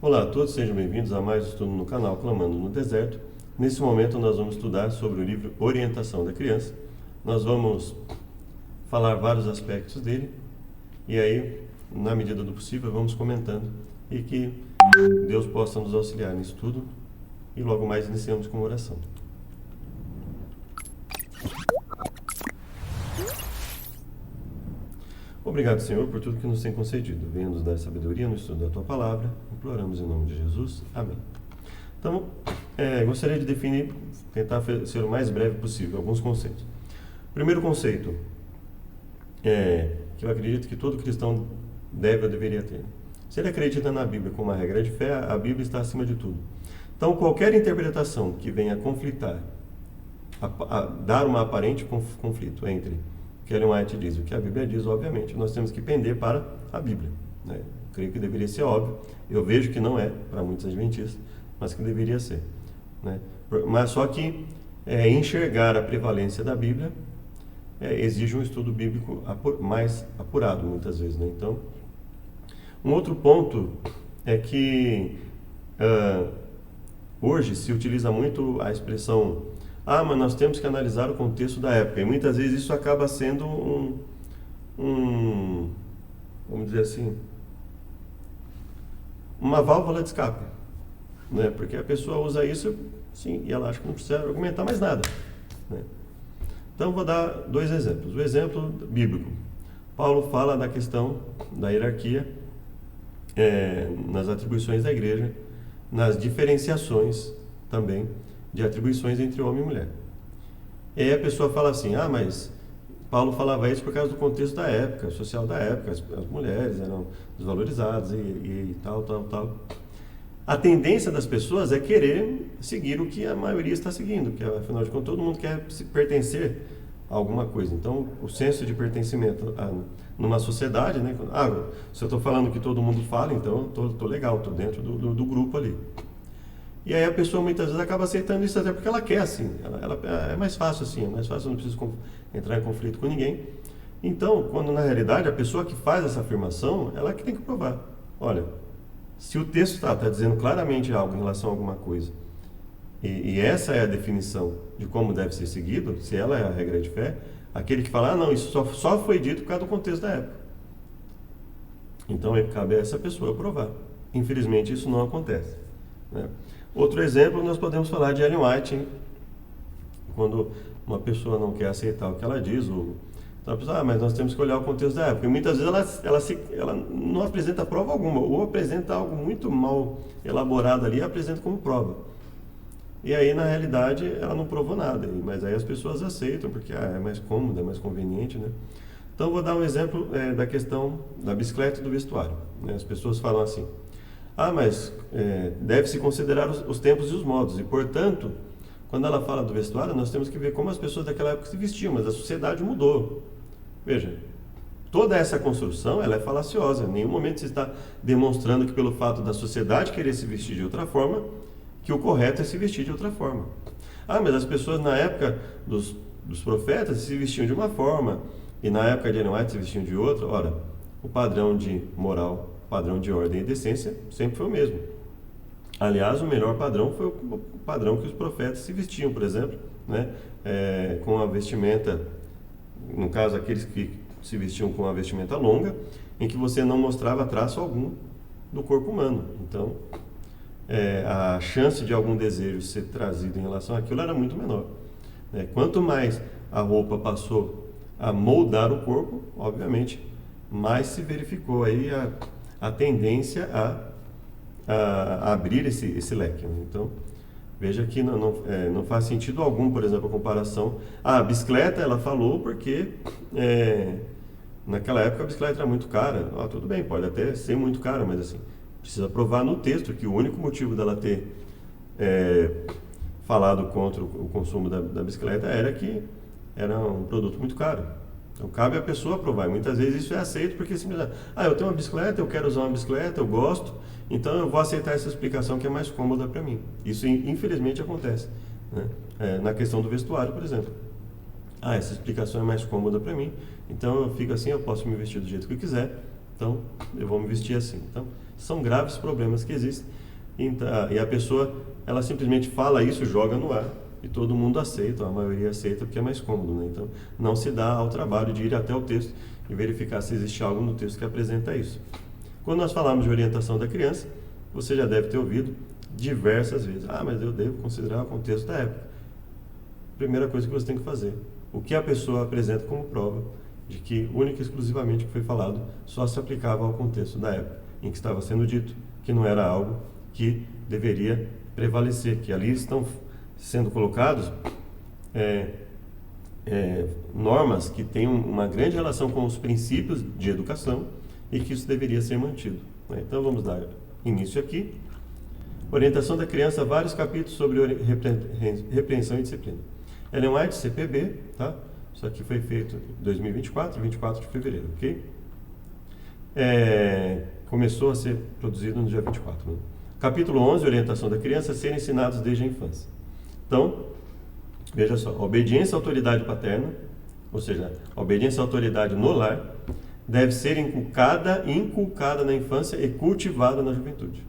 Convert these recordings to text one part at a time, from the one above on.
Olá a todos, sejam bem-vindos a mais um estudo no canal Clamando no Deserto. Nesse momento nós vamos estudar sobre o livro Orientação da Criança. Nós vamos falar vários aspectos dele e aí, na medida do possível, vamos comentando e que Deus possa nos auxiliar nisso tudo e logo mais iniciamos com uma oração. Obrigado, Senhor, por tudo que nos tem concedido. Venha nos dar sabedoria no estudo da Tua Palavra. Imploramos em nome de Jesus. Amém. Então, gostaria de definir, tentar ser o mais breve possível, alguns conceitos. Primeiro conceito, que eu acredito que todo cristão deve ou deveria ter. Se ele acredita na Bíblia como uma regra de fé, a Bíblia está acima de tudo. Então, qualquer interpretação que venha conflitar, dar uma aparente conflito entre o que Ellen White diz e o que a Bíblia diz, obviamente, nós temos que pender para a Bíblia. Né? Creio que deveria ser óbvio. Eu vejo que não é, para muitos adventistas, mas que deveria ser. Né? Mas só que enxergar a prevalência da Bíblia exige um estudo bíblico mais apurado, muitas vezes. Né? Então, um outro ponto é que hoje se utiliza muito a expressão mas nós temos que analisar o contexto da época. E muitas vezes isso acaba sendo vamos dizer assim, uma válvula de escape. Né? Porque a pessoa usa isso, sim, e ela acha que não precisa argumentar mais nada. Né? Então, vou dar dois exemplos. O exemplo bíblico. Paulo fala da questão da hierarquia nas atribuições da igreja, nas diferenciações também de atribuições entre homem e mulher. E aí a pessoa fala assim, mas Paulo falava isso por causa do contexto da época, social da época, as mulheres eram desvalorizadas e tal. A tendência das pessoas é querer seguir o que a maioria está seguindo, que afinal de contas todo mundo quer pertencer a alguma coisa. Então, o senso de pertencimento numa sociedade, né? Se eu estou falando que todo mundo fala, então estou legal, estou dentro do grupo ali. E aí a pessoa muitas vezes acaba aceitando isso até porque ela quer assim, ela é mais fácil assim, eu não preciso entrar em conflito com ninguém. Então, quando na realidade a pessoa que faz essa afirmação, ela que tem que provar. Olha, se o texto está dizendo claramente algo em relação a alguma coisa, e essa é a definição de como deve ser seguido, se ela é a regra de fé, aquele que fala, não, isso só foi dito por causa do contexto da época. Então, cabe a essa pessoa provar. Infelizmente, isso não acontece. Né? Outro exemplo, nós podemos falar de Ellen White, hein? Quando uma pessoa não quer aceitar o que ela diz, então a pessoa, mas nós temos que olhar o contexto da época. E muitas vezes ela não apresenta prova alguma, ou apresenta algo muito mal elaborado ali e apresenta como prova. E aí, na realidade, ela não provou nada, mas aí as pessoas aceitam, porque é mais cômodo, é mais conveniente, né? Então, vou dar um exemplo da questão da bicicleta e do vestuário. Né? As pessoas falam assim, mas deve-se considerar os tempos e os modos. E, portanto, quando ela fala do vestuário, nós temos que ver como as pessoas daquela época se vestiam, mas a sociedade mudou. Veja, toda essa construção ela é falaciosa. Em nenhum momento se está demonstrando que pelo fato da sociedade querer se vestir de outra forma, que o correto é se vestir de outra forma. Mas as pessoas na época dos profetas se vestiam de uma forma, e na época de Ellen White se vestiam de outra. Ora, o padrão de moral, padrão de ordem e decência sempre foi o mesmo. Aliás, o melhor padrão foi o padrão que os profetas se vestiam, por exemplo, né? Com a vestimenta, no caso aqueles que se vestiam com a vestimenta longa, em que você não mostrava traço algum do corpo humano. Então, a chance de algum desejo ser trazido em relação àquilo era muito menor. Né? Quanto mais a roupa passou a moldar o corpo, obviamente, mais se verificou aí a tendência a abrir esse leque. Né? Então, veja que não faz sentido algum, por exemplo, a comparação. A bicicleta, ela falou porque naquela época a bicicleta era muito cara. Tudo bem, pode até ser muito cara, mas assim, precisa provar no texto que o único motivo dela ter falado contra o consumo da bicicleta era que era um produto muito caro. Então, cabe à pessoa provar. Muitas vezes isso é aceito porque simplesmente, eu tenho uma bicicleta, eu quero usar uma bicicleta, eu gosto, então eu vou aceitar essa explicação que é mais cômoda para mim. Isso, infelizmente, acontece. Né? Na questão do vestuário, por exemplo. Essa explicação é mais cômoda para mim, então eu fico assim, eu posso me vestir do jeito que eu quiser, então eu vou me vestir assim. Então, São graves problemas que existem. E a pessoa, ela simplesmente fala isso, joga no ar, e todo mundo aceita, a maioria aceita porque é mais cômodo, né? Então, não se dá ao trabalho de ir até o texto e verificar se existe algo no texto que apresenta isso. Quando nós falamos de orientação da criança, você já deve ter ouvido diversas vezes: ah, mas eu devo considerar o contexto da época. Primeira coisa que você tem que fazer: o que a pessoa apresenta como prova de que única e exclusivamente o que foi falado só se aplicava ao contexto da época em que estava sendo dito, que não era algo que deveria prevalecer, que ali estão sendo colocados normas que têm uma grande relação com os princípios de educação e que isso deveria ser mantido, né? Então vamos dar início aqui. Orientação da criança, vários capítulos sobre repreensão e disciplina. Ellen White, CPB, tá? Isso aqui foi feito em 2024, 24 de fevereiro, ok? Começou a ser produzido no dia 24, né? Capítulo 11, orientação da criança, ser ensinados desde a infância. Então, veja só: a obediência à autoridade paterna, ou seja, a obediência à autoridade no lar, deve ser inculcada na infância e cultivada na juventude.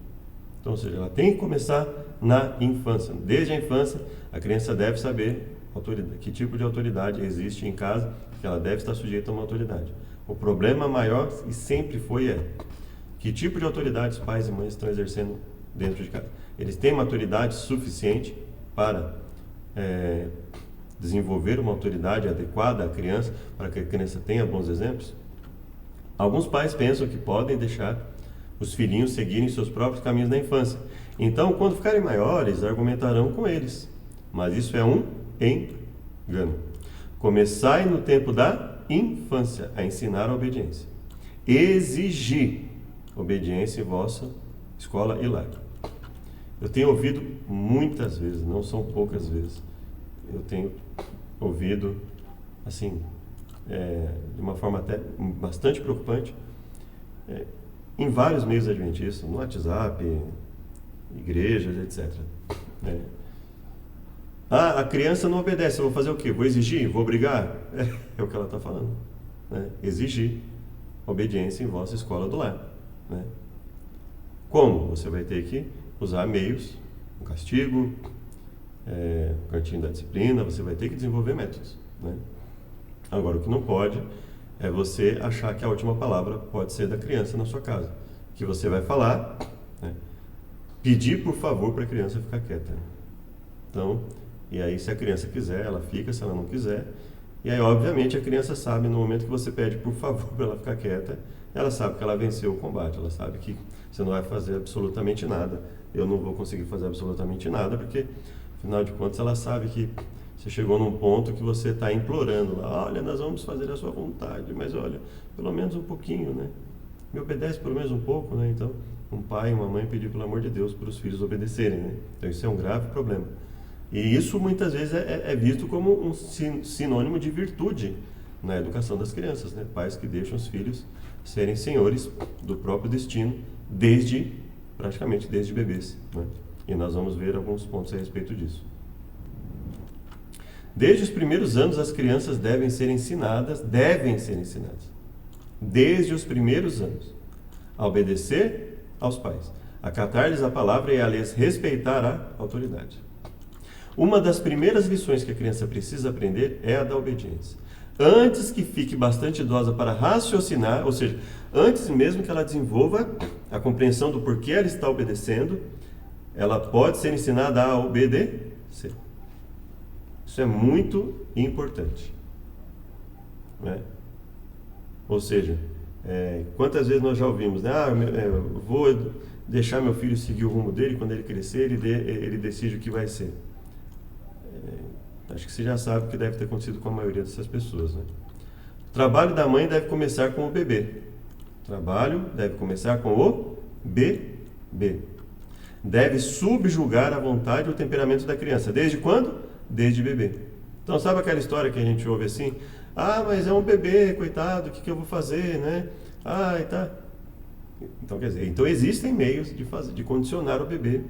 Então, ou seja, ela tem que começar na infância. Desde a infância, a criança deve saber que tipo de autoridade existe em casa, que ela deve estar sujeita a uma autoridade. O problema maior, e sempre foi, que tipo de autoridade os pais e mães estão exercendo dentro de casa. Eles têm maturidade suficiente para desenvolver uma autoridade adequada à criança, para que a criança tenha bons exemplos? Alguns pais pensam que podem deixar os filhinhos seguirem seus próprios caminhos na infância. Então, quando ficarem maiores, argumentarão com eles. Mas isso é um engano. Começai no tempo da infância a ensinar a obediência. Exigir obediência em vossa escola e lar. Eu tenho ouvido muitas vezes, não são poucas vezes, eu tenho ouvido, assim, de uma forma até bastante preocupante, em vários meios adventistas, no WhatsApp, igrejas, etc. A criança não obedece, eu vou fazer o quê? Vou exigir? Vou obrigar? É o que ela está falando, né? Exigir obediência em vossa escola do lar, né? Como? Você vai ter que usar meios, um castigo, o cantinho da disciplina, você vai ter que desenvolver métodos, né? Agora, o que não pode é você achar que a última palavra pode ser da criança na sua casa, que você vai falar, né? Pedir por favor para a criança ficar quieta. Então, e aí se a criança quiser, ela fica; se ela não quiser, e aí obviamente a criança sabe, no momento que você pede por favor para ela ficar quieta, ela sabe que ela venceu o combate, ela sabe que você não vai fazer absolutamente nada, eu não vou conseguir fazer absolutamente nada, porque afinal de contas ela sabe que você chegou num ponto que você está implorando lá: olha, nós vamos fazer a sua vontade, mas olha, pelo menos um pouquinho, né? Me obedece pelo menos um pouco, né? Então, um pai e uma mãe pedir, pelo amor de Deus, para os filhos obedecerem, né? Então isso é um grave problema. E isso muitas vezes é visto como um sinônimo de virtude na educação das crianças, né? Pais que deixam os filhos serem senhores do próprio destino praticamente desde bebês, né? E nós vamos ver alguns pontos a respeito disso. Desde os primeiros anos, as crianças devem ser ensinadas, desde os primeiros anos, a obedecer aos pais, a acatar-lhes a palavra e a lhes respeitar a autoridade. Uma das primeiras lições que a criança precisa aprender é a da obediência. Antes que fique bastante idosa para raciocinar, ou seja, antes mesmo que ela desenvolva a compreensão do porquê ela está obedecendo, ela pode ser ensinada a obedecer. Isso é muito importante, né? Ou seja, quantas vezes nós já ouvimos, né? Vou deixar meu filho seguir o rumo dele, quando ele crescer, ele decide o que vai ser. Acho que você já sabe o que deve ter acontecido com a maioria dessas pessoas, né? O trabalho da mãe deve começar com o bebê. O trabalho deve começar com o bebê. Deve subjugar a vontade e o temperamento da criança. Desde quando? Desde bebê. Então, sabe aquela história que a gente ouve assim? Ah, mas é um bebê, coitado, o que eu vou fazer, né? Ah, e tá. Então, quer dizer, existem meios de condicionar o bebê,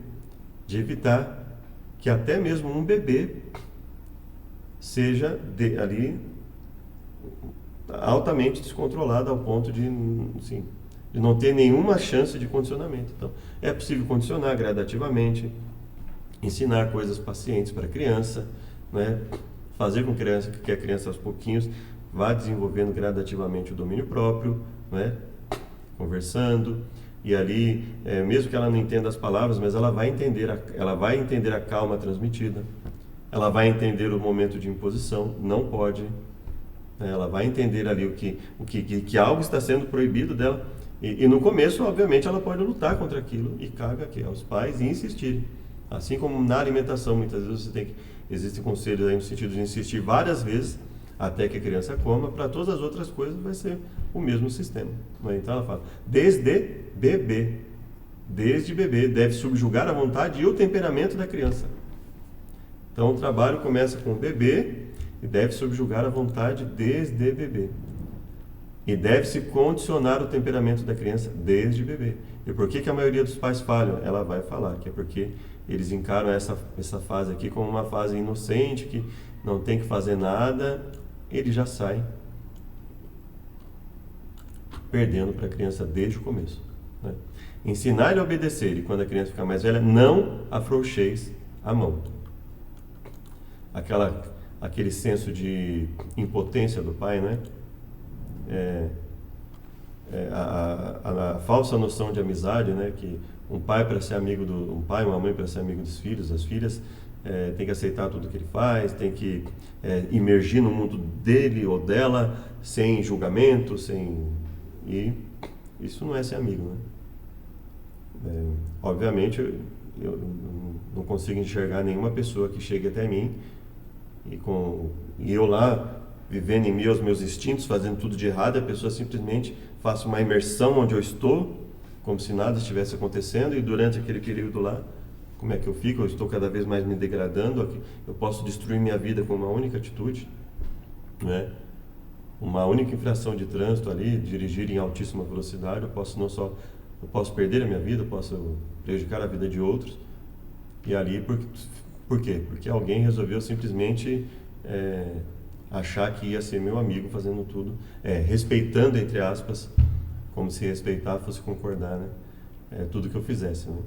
de evitar que até mesmo um bebê seja ali altamente descontrolado ao ponto de, assim, de não ter nenhuma chance de condicionamento. Então, é possível condicionar gradativamente, ensinar coisas pacientes para a criança, né? Fazer com que a criança aos pouquinhos vá desenvolvendo gradativamente o domínio próprio, né? Conversando, e ali, mesmo que ela não entenda as palavras, mas ela vai entender a calma transmitida, ela vai entender o momento de imposição, não pode, né? Ela vai entender ali que algo está sendo proibido dela, e no começo, obviamente, ela pode lutar contra aquilo, e cabe aqui aos pais e insistir. Assim como na alimentação, muitas vezes existem conselhos aí no sentido de insistir várias vezes até que a criança coma. Para todas as outras coisas vai ser o mesmo sistema. Então ela fala, desde bebê deve subjugar a vontade e o temperamento da criança. Então o trabalho começa com o bebê e deve subjugar a vontade desde bebê. E deve-se condicionar o temperamento da criança desde bebê. E por que a maioria dos pais falham? Ela vai falar que é porque eles encaram essa fase aqui como uma fase inocente, que não tem que fazer nada, ele já sai perdendo para a criança desde o começo, né? Ensinar ele a obedecer, e quando a criança ficar mais velha, não afrouxeis a mão. Aquele senso de impotência do pai, né? A falsa noção de amizade, né? Que um pai para ser amigo um pai, uma mãe para ser amigo dos filhos, das filhas, tem que aceitar tudo que ele faz, tem que imergir no mundo dele ou dela, sem julgamento, e isso não é ser amigo, né? Obviamente, eu não consigo enxergar nenhuma pessoa que chegue até mim e eu lá vivendo em mim os meus instintos, fazendo tudo de errado, a pessoa simplesmente faça uma imersão onde eu estou, como se nada estivesse acontecendo, e durante aquele período lá, como é que eu fico? Eu estou cada vez mais me degradando, eu posso destruir minha vida com uma única atitude, né? Uma única infração de trânsito ali, dirigir em altíssima velocidade, eu posso perder a minha vida, eu posso prejudicar a vida de outros, e ali, por quê? Porque alguém resolveu simplesmente achar que ia ser meu amigo fazendo tudo, respeitando, entre aspas, como se respeitar fosse concordar, né? Tudo que eu fizesse, né?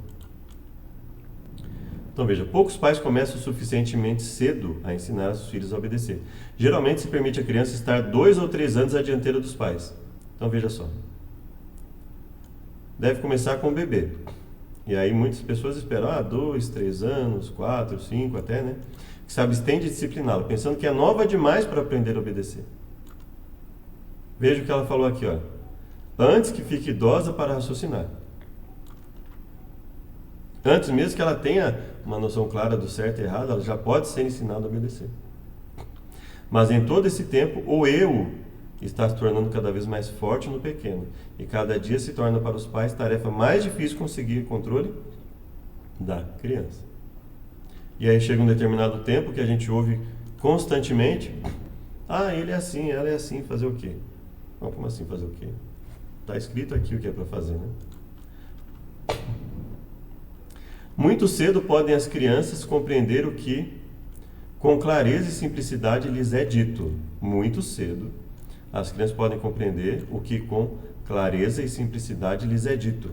Então veja, poucos pais começam suficientemente cedo a ensinar os filhos a obedecer. Geralmente se permite à criança estar 2 ou 3 anos à dianteira dos pais. Então veja só, deve começar com o bebê. E aí muitas pessoas esperam 2, 3 anos, 4, 5 até, né? Que se abstém de discipliná-lo, pensando que é nova demais para aprender a obedecer. Veja o que ela falou aqui, ó. Antes que fique idosa para raciocinar. Antes mesmo que ela tenha uma noção clara do certo e errado, ela já pode ser ensinada a obedecer. Mas em todo esse tempo, o eu está se tornando cada vez mais forte no pequeno. E cada dia se torna para os pais tarefa mais difícil conseguir controle da criança. E aí chega um determinado tempo que a gente ouve constantemente: ele é assim, ela é assim, fazer o quê? Não, como assim fazer o quê? Está escrito aqui o que é para fazer, né? Muito cedo podem as crianças compreender o que com clareza e simplicidade lhes é dito. Muito cedo as crianças podem compreender o que com clareza e simplicidade lhes é dito.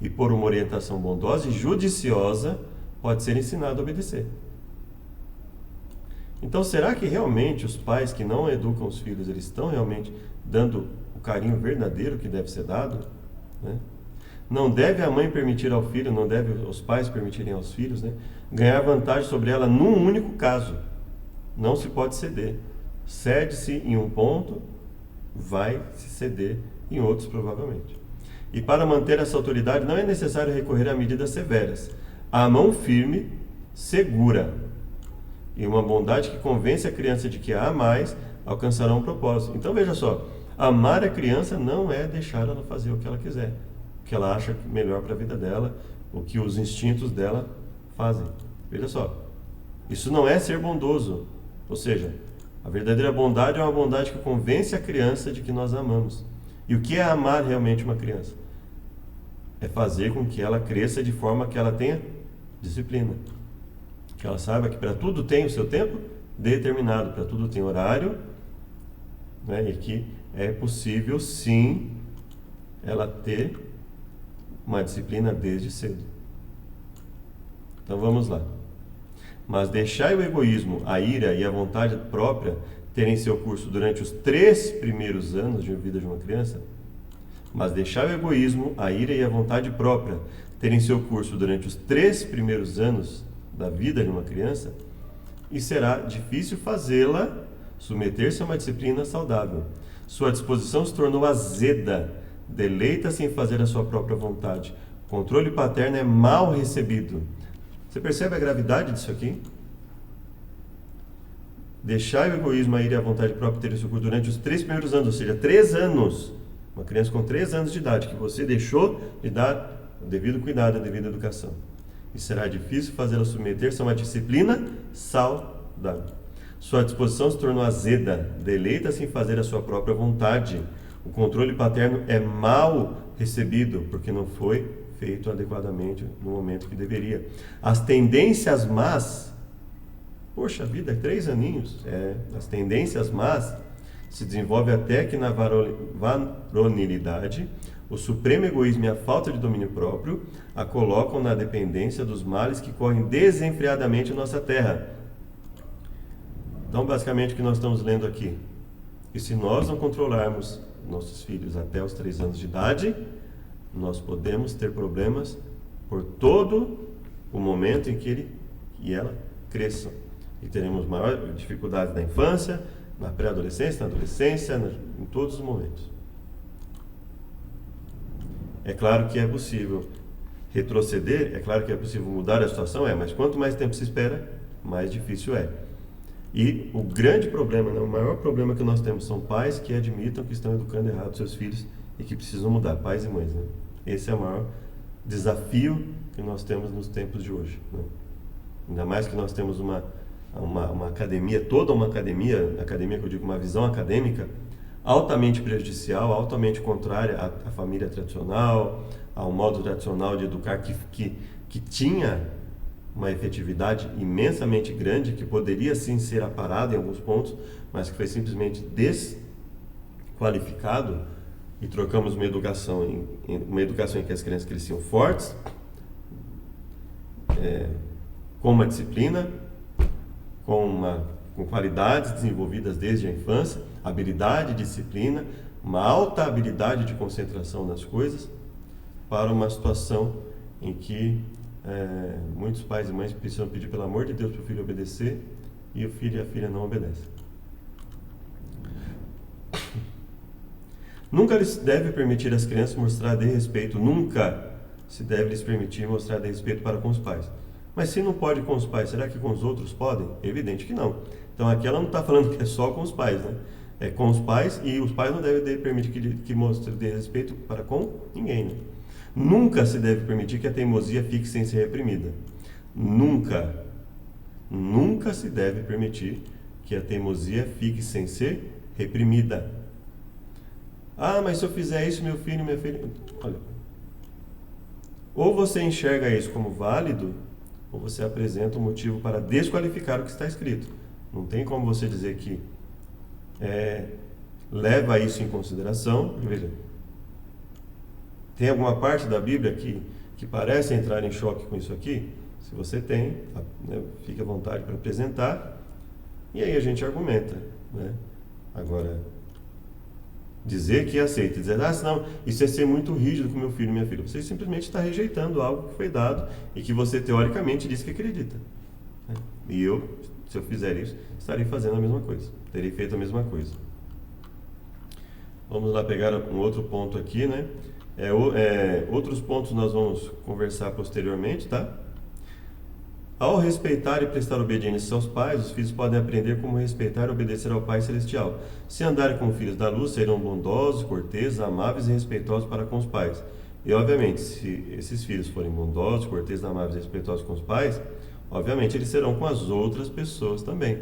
E por uma orientação bondosa e judiciosa pode ser ensinado a obedecer. Então, será que realmente os pais que não educam os filhos, eles estão realmente dando o carinho verdadeiro que deve ser dado, né? Não deve a mãe permitir ao filho, não deve os pais permitirem aos filhos, né, ganhar vantagem sobre ela num único caso. Não se pode ceder. Cede-se em um ponto, vai se ceder em outros provavelmente. E para manter essa autoridade não é necessário recorrer a medidas severas. A mão firme segura. E uma bondade que convence a criança de que há mais alcançará um propósito. Então veja só, amar a criança não é deixar ela fazer o que ela quiser, o que ela acha melhor para a vida dela, o que os instintos dela fazem. Veja só, isso não é ser bondoso. Ou seja, a verdadeira bondade é uma bondade que convence a criança de que nós amamos. E o que é amar realmente uma criança? É fazer com que ela cresça de forma que ela tenha disciplina. Que ela saiba que para tudo tem o seu tempo determinado, para tudo tem horário, né? E que é possível sim ela ter uma disciplina desde cedo. Então vamos lá. Mas deixai o egoísmo, a ira e a vontade própria terem seu curso durante os 3 primeiros anos de vida de uma criança. Mas deixai o egoísmo, a ira e a vontade própria terem seu curso durante os 3 primeiros anos da vida de uma criança, e será difícil fazê-la submeter-se a uma disciplina saudável. Sua disposição se tornou azeda, deleita-se em fazer a sua própria vontade. O controle paterno é mal recebido. Você percebe a gravidade disso aqui? Deixai o egoísmo, a ira e a vontade própria terem seu curso durante os 3 primeiros anos, ou seja, 3 anos. Uma criança com 3 anos de idade, que você deixou de dar o devido cuidado, a devida educação. E será difícil fazê-la submeter-se a uma disciplina saudável. Sua disposição se tornou azeda, deleita-se em fazer a sua própria vontade. O controle paterno é mal recebido, porque não foi feito adequadamente no momento que deveria. As tendências más, poxa vida, 3 aninhos, as tendências más se desenvolvem até que na varonilidade o supremo egoísmo e a falta de domínio próprio a colocam na dependência dos males que correm desenfreadamente em nossa terra. Então, basicamente, o que nós estamos lendo aqui? Que se nós não controlarmos nossos filhos até os 3 anos de idade, nós podemos ter problemas por todo o momento em que ele e ela cresçam. E teremos maior dificuldade na infância, na pré-adolescência, na adolescência, em todos os momentos. É claro que é possível retroceder, é claro que é possível mudar a situação, mas quanto mais tempo se espera, mais difícil é. E o grande problema, o maior problema que nós temos são pais que admitam que estão educando errado seus filhos e que precisam mudar, pais e mães. Esse é o maior desafio que nós temos nos tempos de hoje. Ainda mais que nós temos uma academia, toda uma academia que eu digo uma visão acadêmica, altamente prejudicial, altamente contrária à família tradicional, ao modo tradicional de educar que tinha uma efetividade imensamente grande, que poderia sim ser aparado em alguns pontos, mas que foi simplesmente desqualificado, e trocamos uma educação em que as crianças cresciam fortes, com uma disciplina, com qualidades desenvolvidas desde a infância, habilidade, disciplina, uma alta habilidade de concentração nas coisas, para uma situação em que muitos pais e mães precisam pedir pelo amor de Deus para o filho obedecer, e o filho e a filha não obedecem. Nunca lhes deve permitir às crianças mostrar desrespeito, nunca se deve lhes permitir mostrar desrespeito para com os pais. Mas se não pode com os pais, será que com os outros podem? É evidente que não. Então aqui ela não está falando que é só com os pais, É com os pais, e os pais não devem permitir que mostre desrespeito para com ninguém, Nunca se deve permitir que a teimosia fique sem ser reprimida. Nunca se deve permitir que a teimosia fique sem ser reprimida. Ah, mas se eu fizer isso, meu filho, minha filha... Olha, ou você enxerga isso como válido, ou você apresenta um motivo para desqualificar o que está escrito. Não tem como você dizer que leva isso em consideração. Veja, tem alguma parte da Bíblia que parece entrar em choque com isso aqui? Se você tem, fique à vontade para apresentar, e aí a gente argumenta. Agora, dizer que aceita, dizer, senão isso é ser muito rígido com meu filho e minha filha. Você simplesmente está rejeitando algo que foi dado e que você teoricamente diz que acredita. E se eu fizer isso, estarei fazendo a mesma coisa, terei feito a mesma coisa. Vamos lá pegar um outro ponto aqui, outros pontos nós vamos conversar posteriormente, tá? Ao respeitar e prestar obediência aos pais, os filhos podem aprender como respeitar e obedecer ao Pai Celestial. Se andarem como filhos da luz, serão bondosos, corteses, amáveis e respeitosos para com os pais. E, obviamente, se esses filhos forem bondosos, corteses, amáveis e respeitosos com os pais, obviamente eles serão com as outras pessoas também.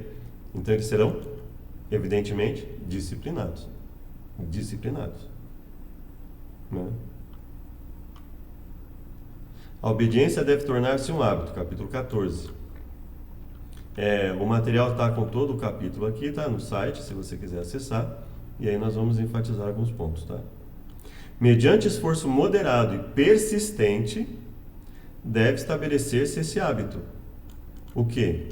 Então, eles serão, evidentemente, disciplinados. A obediência deve tornar-se um hábito, capítulo 14. O material está com todo o capítulo aqui, tá no site, se você quiser acessar, e aí nós vamos enfatizar alguns pontos, tá? Mediante esforço moderado e persistente, deve estabelecer-se esse hábito. O quê?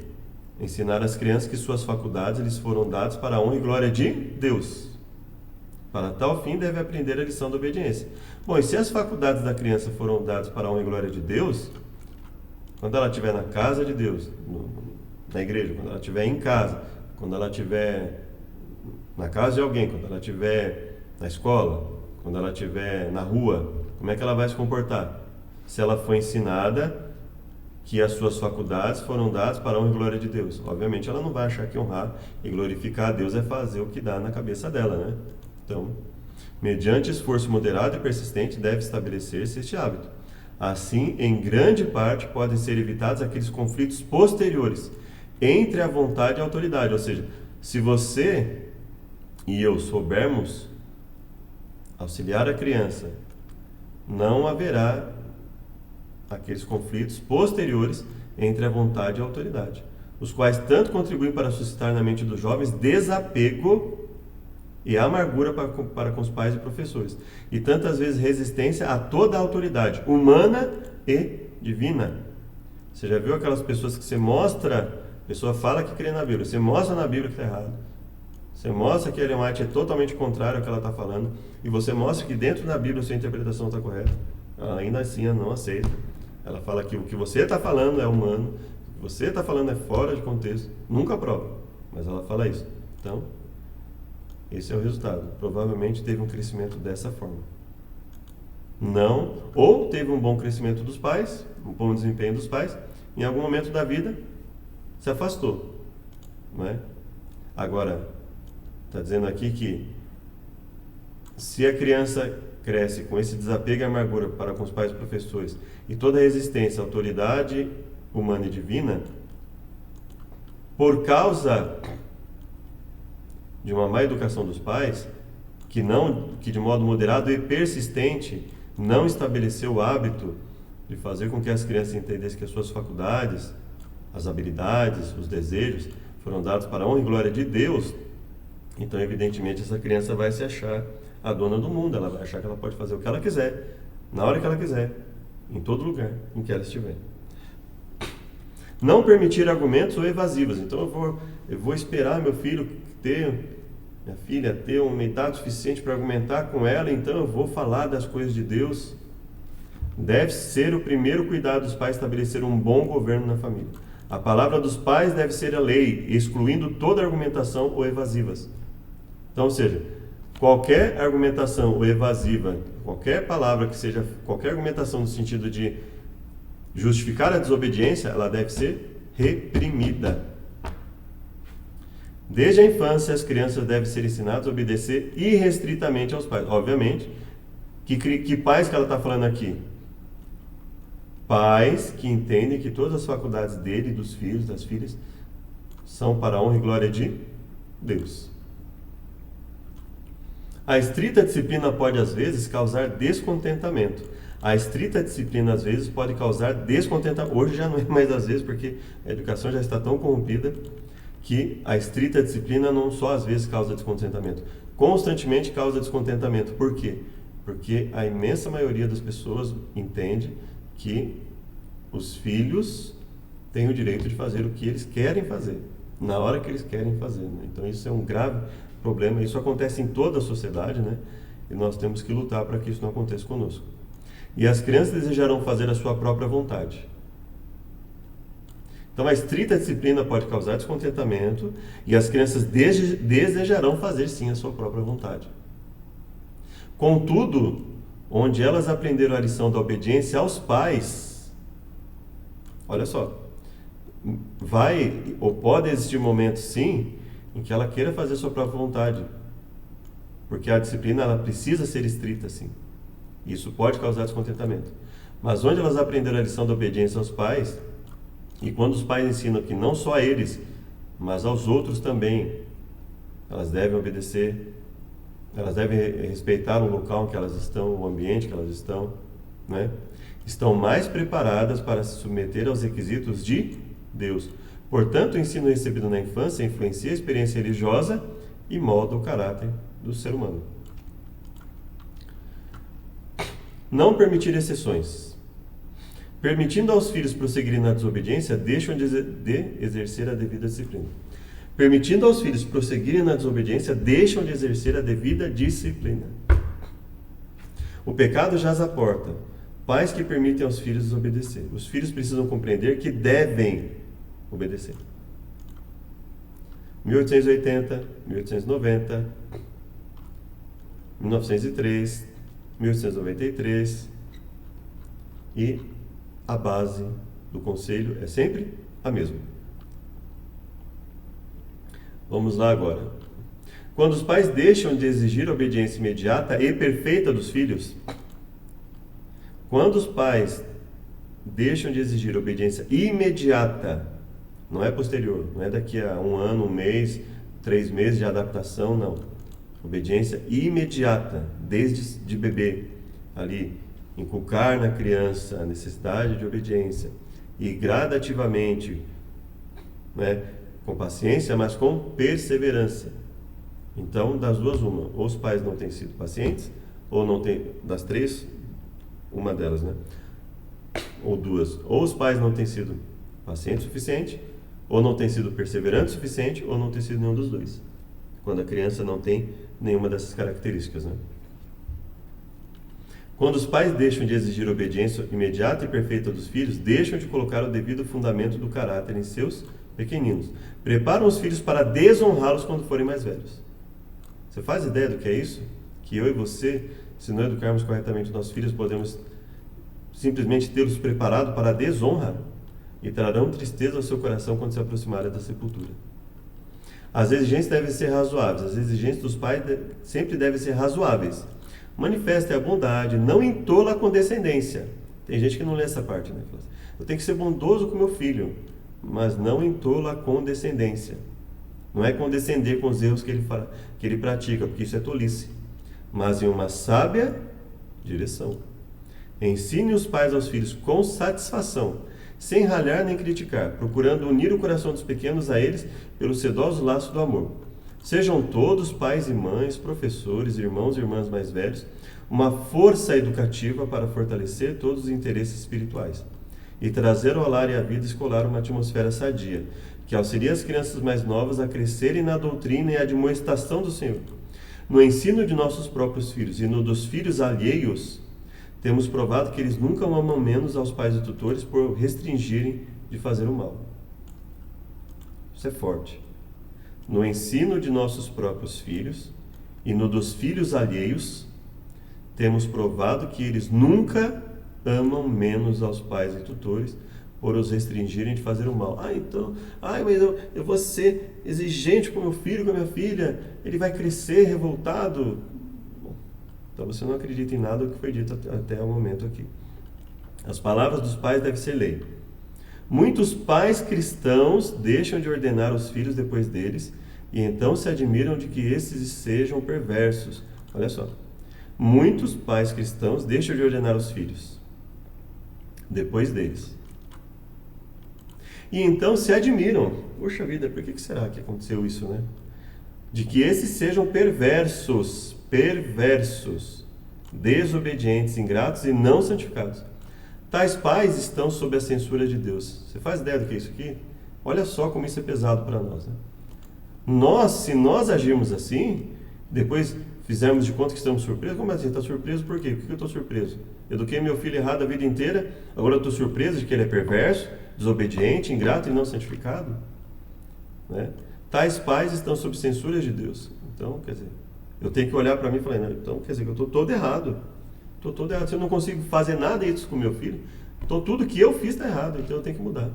Ensinar às crianças que suas faculdades lhes foram dadas para a honra e glória de Deus. Para tal fim, deve aprender a lição da obediência. Bom, e se as faculdades da criança foram dadas para a honra e glória de Deus, quando ela estiver na casa de Deus, na igreja, quando ela estiver em casa, quando ela estiver na casa de alguém, quando ela estiver na escola, quando ela estiver na rua, como é que ela vai se comportar? Se ela foi ensinada que as suas faculdades foram dadas para a honra e glória de Deus. Obviamente ela não vai achar que honrar e glorificar a Deus é fazer o que dá na cabeça dela, né? Então, mediante esforço moderado e persistente, deve estabelecer-se este hábito. Assim, em grande parte, podem ser evitados aqueles conflitos posteriores entre a vontade e a autoridade. Ou seja, se você e eu soubermos auxiliar a criança, não haverá aqueles conflitos posteriores entre a vontade e a autoridade, os quais tanto contribuem para suscitar na mente dos jovens desapego e amargura para com os pais e professores, e tantas vezes resistência a toda a autoridade, humana e divina. Você já viu aquelas pessoas que você mostra, a pessoa fala que crê na Bíblia, você mostra na Bíblia que está errado, você mostra que a Ellen White é totalmente contrário ao que ela está falando, e você mostra que dentro da Bíblia a sua interpretação está correta, ela ainda assim ela não aceita. Ela fala que o que você está falando é humano, o que você está falando é fora de contexto, nunca prova, mas ela fala isso. Então, esse é o resultado. Provavelmente teve um crescimento dessa forma. Não, ou teve um bom crescimento dos pais, um bom desempenho dos pais, em algum momento da vida se afastou. Não é? Agora, está dizendo aqui que se a criança cresce com esse desapego e amargura para com os pais e professores e toda a resistência à autoridade humana e divina, por causa de uma má educação dos pais, que de modo moderado e persistente não estabeleceu o hábito de fazer com que as crianças entendessem que as suas faculdades, as habilidades, os desejos foram dados para a honra e glória de Deus, então evidentemente essa criança vai se achar a dona do mundo, ela vai achar que ela pode fazer o que ela quiser, na hora que ela quiser, em todo lugar em que ela estiver. Não permitir argumentos ou evasivos. Então eu vou esperar minha filha ter uma idade suficiente para argumentar com ela, então eu vou falar das coisas de Deus. Deve ser o primeiro cuidado dos pais estabelecer um bom governo na família. A palavra dos pais deve ser a lei, excluindo toda argumentação ou evasivas. Então, ou seja, qualquer argumentação ou evasiva, qualquer palavra que seja, qualquer argumentação no sentido de justificar a desobediência, ela deve ser reprimida. Desde a infância, as crianças devem ser ensinadas a obedecer irrestritamente aos pais. Obviamente, que pais que ela está falando aqui? Pais que entendem que todas as faculdades dele, dos filhos, das filhas, são para a honra e glória de Deus. A estrita disciplina pode, às vezes, causar descontentamento. A estrita disciplina, às vezes, pode causar descontentamento. Hoje já não é mais às vezes, porque a educação já está tão corrompida que a estrita disciplina não só às vezes causa descontentamento, constantemente causa descontentamento. Por quê? Porque a imensa maioria das pessoas entende que os filhos têm o direito de fazer o que eles querem fazer, na hora que eles querem fazer, né? Então isso é um grave problema, isso acontece em toda a sociedade, né? E nós temos que lutar para que isso não aconteça conosco. E as crianças desejarão fazer a sua própria vontade. Então a estrita disciplina pode causar descontentamento e as crianças desejarão fazer sim a sua própria vontade. Contudo, onde elas aprenderam a lição da obediência aos pais, olha só, vai ou pode existir momentos sim em que ela queira fazer a sua própria vontade, porque a disciplina ela precisa ser estrita sim. Isso pode causar descontentamento. Mas onde elas aprenderam a lição da obediência aos pais, e quando os pais ensinam que não só a eles, mas aos outros também, elas devem obedecer, elas devem respeitar o local em que elas estão, o ambiente que elas estão, né? Estão mais preparadas para se submeter aos requisitos de Deus. Portanto, o ensino recebido na infância influencia a experiência religiosa e molda o caráter do ser humano. Não permitir exceções. Permitindo aos filhos prosseguirem na desobediência, deixam de exercer a devida disciplina. Permitindo aos filhos prosseguirem na desobediência, deixam de exercer a devida disciplina. O pecado jaz à porta. Pais que permitem aos filhos desobedecer. Os filhos precisam compreender que devem obedecer. 1880, 1890, 1903, 1893 e a base do conselho é sempre a mesma. Vamos lá agora. Quando os pais deixam de exigir a obediência imediata e perfeita dos filhos, quando os pais deixam de exigir obediência imediata, não é posterior, não é daqui a 1 ano, 1 mês, 3 meses de adaptação, não. Obediência imediata, desde de bebê, ali, inculcar na criança a necessidade de obediência e gradativamente, né, com paciência, mas com perseverança. Então, das duas, uma. Ou os pais não têm sido pacientes, ou não têm, das três, uma delas, né? Ou duas. Ou os pais não têm sido pacientes o suficiente, ou não têm sido perseverantes o suficiente, ou não têm sido nenhum dos dois. Quando a criança não tem nenhuma dessas características, né? Quando os pais deixam de exigir obediência imediata e perfeita dos filhos, deixam de colocar o devido fundamento do caráter em seus pequeninos. Preparam os filhos para desonrá-los quando forem mais velhos. Você faz ideia do que é isso? Que eu e você, se não educarmos corretamente nossos filhos, podemos simplesmente tê-los preparados para a desonra e trarão tristeza ao seu coração quando se aproximarem da sepultura. As exigências devem ser razoáveis. As exigências dos pais sempre devem ser razoáveis. Manifeste a bondade, não entola a condescendência. Tem gente que não lê essa parte, né? Eu tenho que ser bondoso com meu filho, mas não entola a condescendência. Não é condescender com os erros que ele pratica, porque isso é tolice. Mas em uma sábia direção. Ensine os pais aos filhos com satisfação, sem ralhar nem criticar, procurando unir o coração dos pequenos a eles pelo sedoso laço do amor. Sejam todos, pais e mães, professores, irmãos e irmãs mais velhos, uma força educativa para fortalecer todos os interesses espirituais e trazer ao lar e à vida escolar uma atmosfera sadia, que auxilie as crianças mais novas a crescerem na doutrina e admoestação do Senhor. No ensino de nossos próprios filhos e no dos filhos alheios, temos provado que eles nunca amam menos aos pais e tutores por restringirem de fazer o mal. Isso é forte. No ensino de nossos próprios filhos e no dos filhos alheios, temos provado que eles nunca amam menos aos pais e tutores por os restringirem de fazer o mal. Mas eu vou ser exigente com meu filho, com a minha filha, ele vai crescer revoltado. Bom, então você não acredita em nada do que foi dito até o momento aqui. As palavras dos pais devem ser lei. Muitos pais cristãos deixam de ordenar os filhos depois deles e então se admiram de que esses sejam perversos. Olha só. Muitos pais cristãos deixam de ordenar os filhos depois deles. E então se admiram. Poxa vida, por que será que aconteceu isso, né? De que esses sejam perversos, desobedientes, ingratos e não santificados. Tais pais estão sob a censura de Deus. Você faz ideia do que é isso aqui? Olha só como isso é pesado para nós, né? Se nós agirmos assim, depois fizermos de conta que estamos surpresos, como assim? Está surpreso por quê? Por que eu estou surpreso? Eduquei meu filho errado a vida inteira, agora eu estou surpreso de que ele é perverso, desobediente, ingrato e não santificado? Né? Tais pais estão sob censura de Deus. Então, quer dizer, eu tenho que olhar para mim e falar, não, então quer dizer que eu estou todo errado. Estou todo errado. Se eu não consigo fazer nada disso com meu filho, então tudo que eu fiz está errado, então eu tenho que mudar.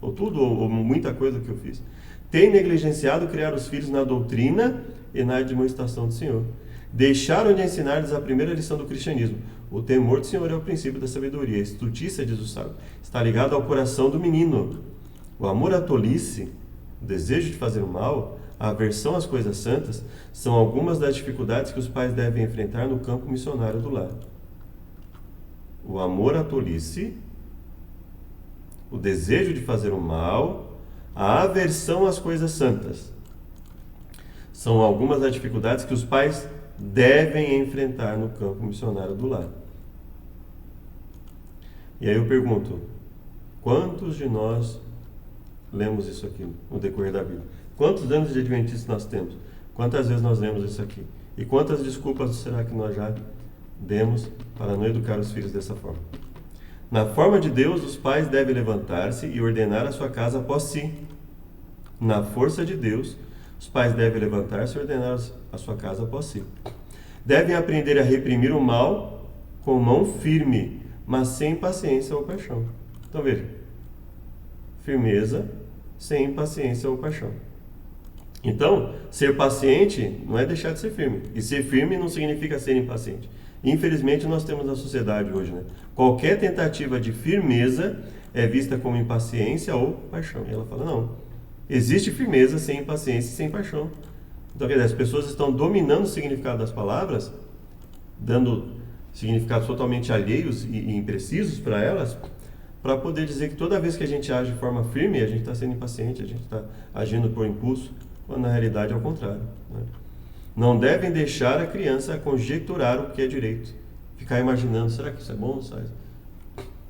Ou tudo, ou muita coisa que eu fiz. Tem negligenciado criar os filhos na doutrina e na admoestação do Senhor. Deixaram de ensinar-lhes a primeira lição do cristianismo. O temor do Senhor é o princípio da sabedoria. A estultícia, diz o sábio, está ligado ao coração do menino. O amor à tolice, o desejo de fazer o mal, a aversão às coisas santas, são algumas das dificuldades que os pais devem enfrentar no campo missionário do lar. O amor à tolice, o desejo de fazer o mal, a aversão às coisas santas, são algumas das dificuldades que os pais devem enfrentar no campo missionário do lar. E aí eu pergunto, quantos de nós lemos isso aqui no decorrer da vida? Quantos anos de adventista nós temos? Quantas vezes nós lemos isso aqui? E quantas desculpas será que nós já demos para não educar os filhos dessa forma? Na forma de Deus, os pais devem levantar-se e ordenar a sua casa após si. Na força de Deus, os pais devem levantar-se e ordenar a sua casa após si. Devem aprender a reprimir o mal com mão firme, mas sem impaciência ou paixão. Então veja, firmeza sem impaciência ou paixão. Então, ser paciente não é deixar de ser firme. E ser firme não significa ser impaciente. Infelizmente, nós temos na sociedade hoje, né? Qualquer tentativa de firmeza é vista como impaciência ou paixão. E ela fala, não, existe firmeza sem impaciência e sem paixão. Então, quer dizer, as pessoas estão dominando o significado das palavras, dando significados totalmente alheios e imprecisos para elas, para poder dizer que toda vez que a gente age de forma firme, a gente está sendo impaciente, a gente está agindo por impulso, quando na realidade é o contrário, né? Não devem deixar a criança conjecturar o que é direito, ficar imaginando, será que isso é bom?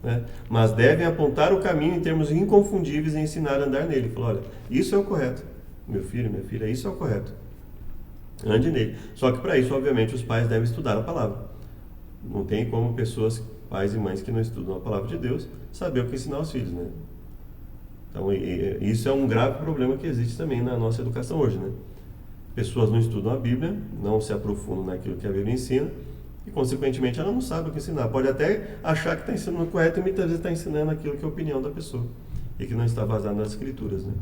Né? Mas devem apontar o caminho em termos inconfundíveis e ensinar a andar nele. Falar, olha, isso é o correto, meu filho, minha filha, isso é o correto, ande nele. Só que para isso, obviamente, os pais devem estudar a palavra. Não tem como pessoas, pais e mães que não estudam a palavra de Deus, saber o que ensinar aos filhos, né? Então, isso é um grave problema que existe também na nossa educação hoje, né? Pessoas não estudam a Bíblia, não se aprofundam naquilo que a Bíblia ensina e, consequentemente, ela não sabe o que ensinar. Pode até achar que está ensinando o correto e muitas vezes está ensinando aquilo que é a opinião da pessoa e que não está baseado nas Escrituras, né?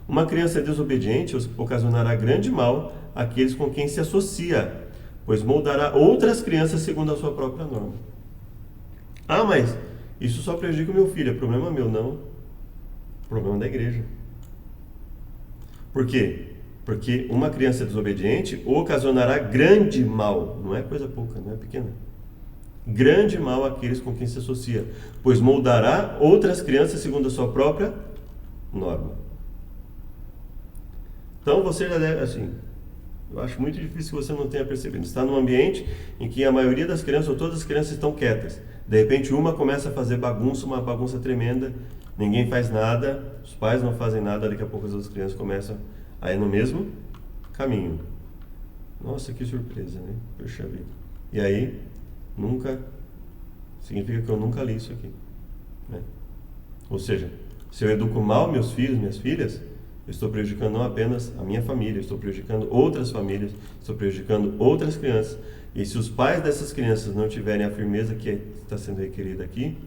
Uma criança desobediente ocasionará grande mal àqueles com quem se associa, pois moldará outras crianças segundo a sua própria norma. Ah, mas isso só prejudica o meu filho, é problema meu, não. Problema da igreja. Por quê? Porque uma criança desobediente ocasionará grande mal, não é coisa pouca, não é pequena. Grande mal àqueles com quem se associa, pois moldará outras crianças segundo a sua própria norma. Então você já deve, assim, eu acho muito difícil que você não tenha percebido. Está num ambiente em que a maioria das crianças, ou todas as crianças, estão quietas. De repente uma começa a fazer bagunça, uma bagunça tremenda, ninguém faz nada, os pais não fazem nada, daqui a pouco as outras crianças começam a ir no mesmo caminho. Nossa, que surpresa, né? Puxa vida. E aí, significa que eu nunca li isso aqui, né? Ou seja, se eu educo mal meus filhos, minhas filhas, eu estou prejudicando não apenas a minha família, eu estou prejudicando outras famílias, estou prejudicando outras crianças. E se os pais dessas crianças não tiverem a firmeza que está sendo requerida aqui,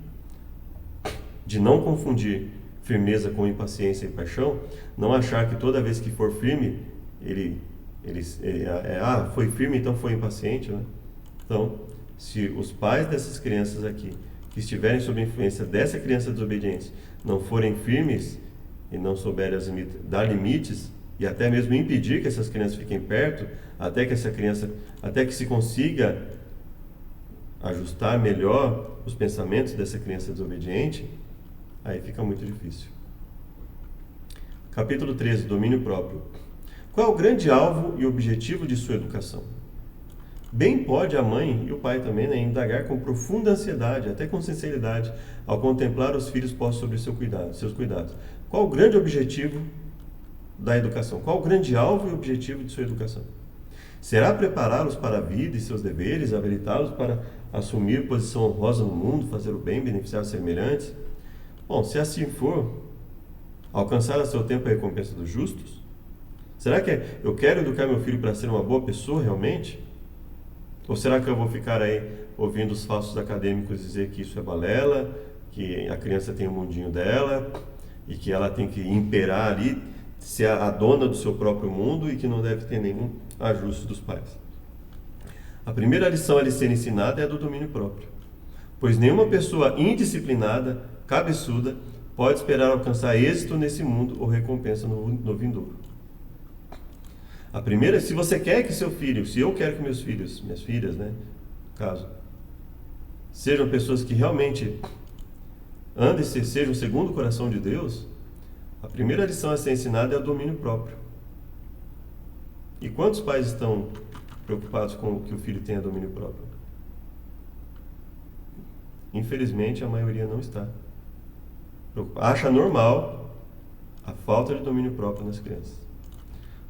de não confundir firmeza com impaciência e paixão, não achar que toda vez que for firme, foi firme, então foi impaciente, né? Então, se os pais dessas crianças aqui, que estiverem sob a influência dessa criança desobediente, não forem firmes e não souberem dar limites e até mesmo impedir que essas crianças fiquem perto, até que se consiga ajustar melhor os pensamentos dessa criança desobediente, aí fica muito difícil. Capítulo 13, domínio próprio. Qual é o grande alvo e objetivo de sua educação? Bem pode a mãe e o pai também, né, indagar com profunda ansiedade, até com sinceridade, ao contemplar os filhos postos sobre seus cuidados. Qual o grande objetivo da educação? Qual o grande alvo e objetivo de sua educação? Será prepará-los para a vida e seus deveres, habilitá-los para assumir posição honrosa no mundo, fazer o bem, beneficiar os semelhantes? Bom, se assim for, alcançar a seu tempo a recompensa dos justos? Será que eu quero educar meu filho para ser uma boa pessoa realmente? Ou será que eu vou ficar aí ouvindo os falsos acadêmicos dizer que isso é balela, que a criança tem o mundinho dela e que ela tem que imperar ali, ser a dona do seu próprio mundo e que não deve ter nenhum ajuste dos pais? A primeira lição a lhe ser ensinada é a do domínio próprio, pois nenhuma pessoa indisciplinada, cabeçuda, pode esperar alcançar êxito nesse mundo ou recompensa no vindouro. A primeira, se você quer que seu filho, se eu quero que meus filhos, minhas filhas, né, no caso, sejam pessoas que realmente andem e sejam segundo o coração de Deus, a primeira lição a ser ensinada é o domínio próprio. E quantos pais estão preocupados com que o filho tenha domínio próprio? Infelizmente, a maioria não está. Acha normal a falta de domínio próprio nas crianças.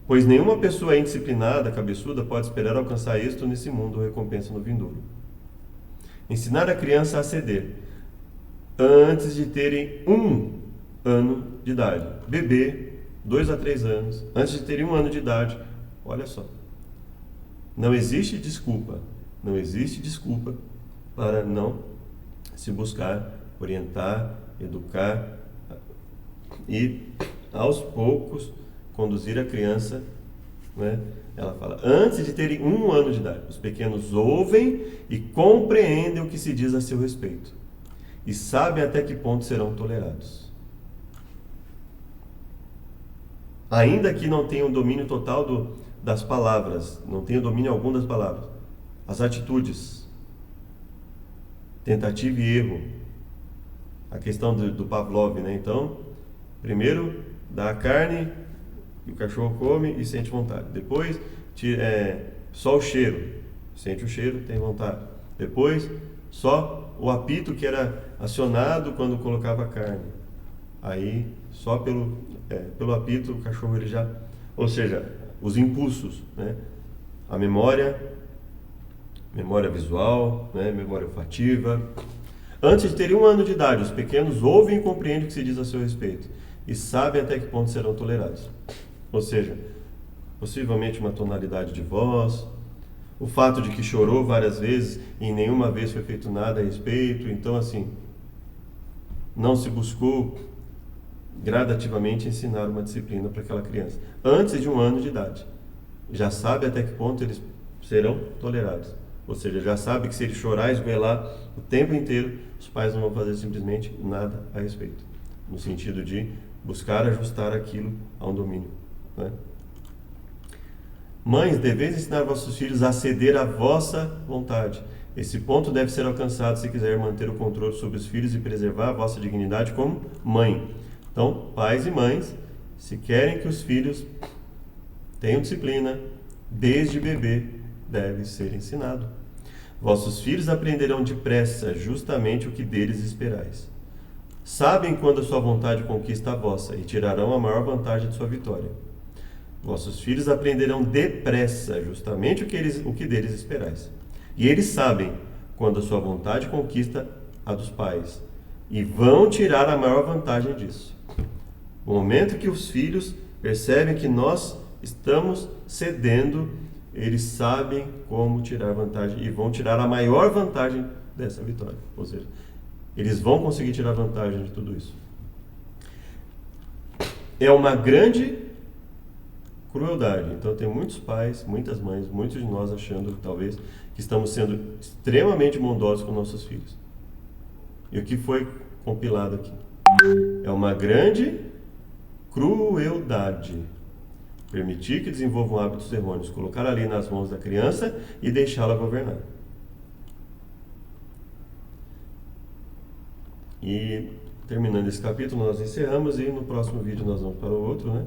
Pois nenhuma pessoa indisciplinada, cabeçuda, pode esperar alcançar êxito nesse mundo ou recompensa no vindouro. Ensinar a criança a ceder antes de terem 1 ano de idade. Bebê, 2 a 3 anos, antes de terem 1 ano de idade. Olha só. Não existe desculpa para não se buscar, orientar, educar e, aos poucos, conduzir a criança, né? Ela fala, antes de terem 1 ano de idade. Os pequenos ouvem e compreendem o que se diz a seu respeito e sabem até que ponto serão tolerados. Ainda que não tenham domínio total das palavras, não tenham domínio algum das palavras, as atitudes, tentativa e erro, a questão do Pavlov, né? Então, primeiro dá a carne, o cachorro come e sente vontade. Depois, só o cheiro, sente o cheiro, tem vontade. Depois, só o apito que era acionado quando colocava a carne. Aí, só pelo apito, o cachorro ele já... Ou seja, os impulsos, né? A memória visual, né? Memória olfativa. Antes de terem 1 ano de idade, os pequenos ouvem e compreendem o que se diz a seu respeito e sabem até que ponto serão tolerados. Ou seja, possivelmente uma tonalidade de voz, o fato de que chorou várias vezes e nenhuma vez foi feito nada a respeito. Então, assim, não se buscou gradativamente ensinar uma disciplina para aquela criança. Antes de 1 ano de idade, já sabe até que ponto eles serão tolerados. Ou seja, já sabe que se ele chorar e esgoelar o tempo inteiro, os pais não vão fazer simplesmente nada a respeito. No sentido de buscar ajustar aquilo a um domínio, né? Mães, deveis ensinar vossos filhos a ceder à vossa vontade. Esse ponto deve ser alcançado se quiser manter o controle sobre os filhos e preservar a vossa dignidade como mãe. Então, pais e mães, se querem que os filhos tenham disciplina, desde bebê deve ser ensinado. Vossos filhos aprenderão depressa justamente o que deles esperais. Sabem quando a sua vontade conquista a vossa e tirarão a maior vantagem de sua vitória. Vossos filhos aprenderão depressa justamente o que deles esperais. E eles sabem quando a sua vontade conquista a dos pais e vão tirar a maior vantagem disso. No momento que os filhos percebem que nós estamos cedendo, eles sabem como tirar vantagem e vão tirar a maior vantagem dessa vitória. Ou seja, eles vão conseguir tirar vantagem de tudo isso. É uma grande crueldade. Então tem muitos pais, muitas mães, muitos de nós achando, talvez, que estamos sendo extremamente bondosos com nossos filhos. E o que foi compilado aqui? É uma grande crueldade. Permitir que desenvolvam hábitos errôneos, colocar a lei nas mãos da criança e deixá-la governar. E terminando esse capítulo, nós encerramos e no próximo vídeo nós vamos para o outro, né?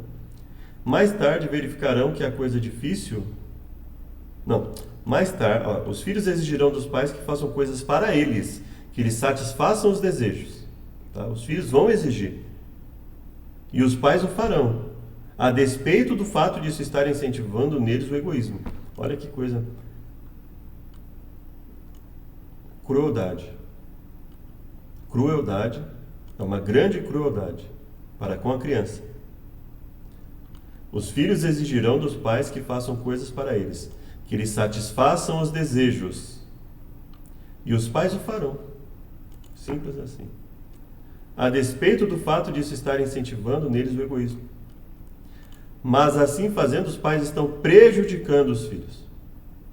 Mais tarde verificarão que a coisa difícil... Mais tarde, os filhos exigirão dos pais que façam coisas para eles, que lhes satisfaçam os desejos. Tá? Os filhos vão exigir. E os pais o farão, a despeito do fato disso estar incentivando neles o egoísmo. Olha que coisa. Crueldade. Crueldade é uma grande crueldade para com a criança. Os filhos exigirão dos pais que façam coisas para eles, que lhes satisfaçam os desejos. E os pais o farão. Simples assim. A despeito do fato disso estar incentivando neles o egoísmo. Mas assim fazendo, os pais estão prejudicando os filhos.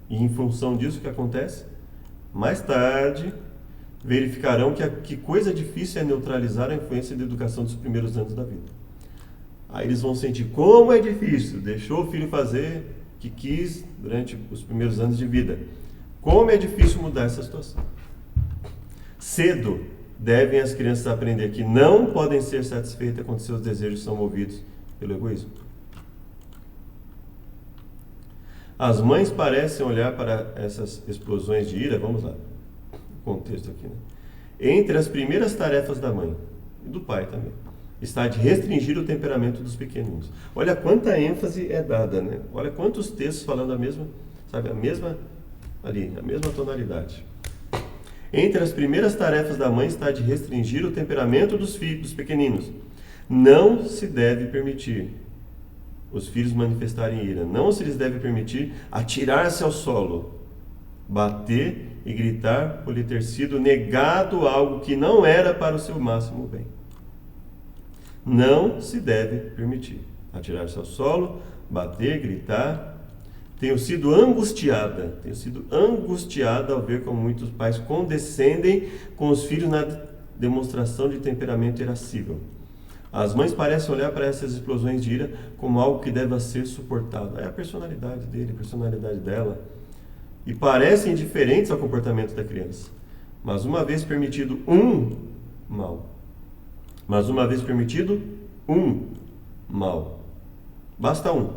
E em função disso, o que acontece? Mais tarde, verificarão que coisa difícil é neutralizar a influência da educação dos primeiros anos da vida. Aí eles vão sentir como é difícil, deixou o filho fazer o que quis durante os primeiros anos de vida. Como é difícil mudar essa situação. Cedo devem as crianças aprender que não podem ser satisfeitas quando seus desejos são movidos pelo egoísmo. As mães parecem olhar para essas explosões de ira, vamos lá, o contexto aqui, né? Entre as primeiras tarefas da mãe e do pai também, está de restringir o temperamento dos pequeninos. Olha quanta ênfase é dada, né? Olha quantos textos falando a mesma tonalidade. Entre as primeiras tarefas da mãe está de restringir o temperamento dos filhos, dos pequeninos. Não se deve permitir os filhos manifestarem ira. Não se lhes deve permitir atirar-se ao solo, bater e gritar por lhe ter sido negado algo que não era para o seu máximo bem. Não se deve permitir atirar-se ao solo, bater, gritar. Tenho sido angustiada ao ver como muitos pais condescendem com os filhos na demonstração de temperamento irascível. As mães parecem olhar para essas explosões de ira como algo que deve ser suportado. É a personalidade dele, a personalidade dela. E parecem indiferentes ao comportamento da criança. Mas uma vez permitido um mal, basta um,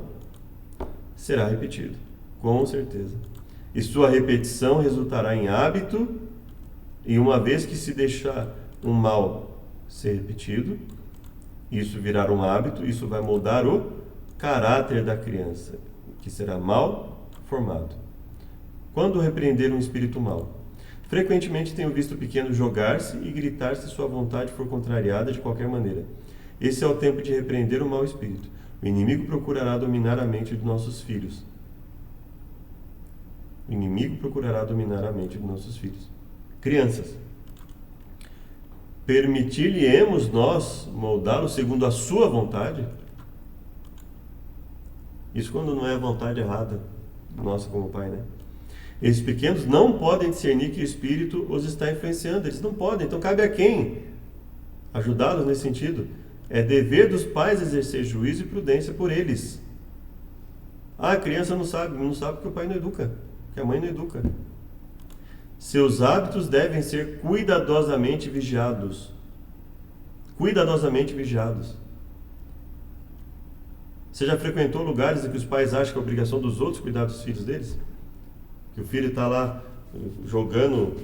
será repetido, com certeza. E sua repetição resultará em hábito, e uma vez que se deixar um mal ser repetido, isso virar um hábito, isso vai moldar o caráter da criança, que será mal formado. Quando repreender um espírito mau? Frequentemente tenho visto o pequeno jogar-se e gritar se sua vontade for contrariada de qualquer maneira. Esse é o tempo de repreender o mau espírito. O inimigo procurará dominar a mente de nossos filhos. Crianças. Permitir-lhe-emos nós moldá-lo segundo a sua vontade? Isso quando não é a vontade errada nossa como pai, né? Esses pequenos não podem discernir que o Espírito os está influenciando. Eles não podem. Então cabe a quem ajudá-los nesse sentido? É dever dos pais exercer juízo e prudência por eles. A criança não sabe porque o pai não educa, que a mãe não educa. Seus hábitos devem ser cuidadosamente vigiados. Você já frequentou lugares em que os pais acham que é obrigação dos outros cuidar dos filhos deles? Que o filho está lá jogando,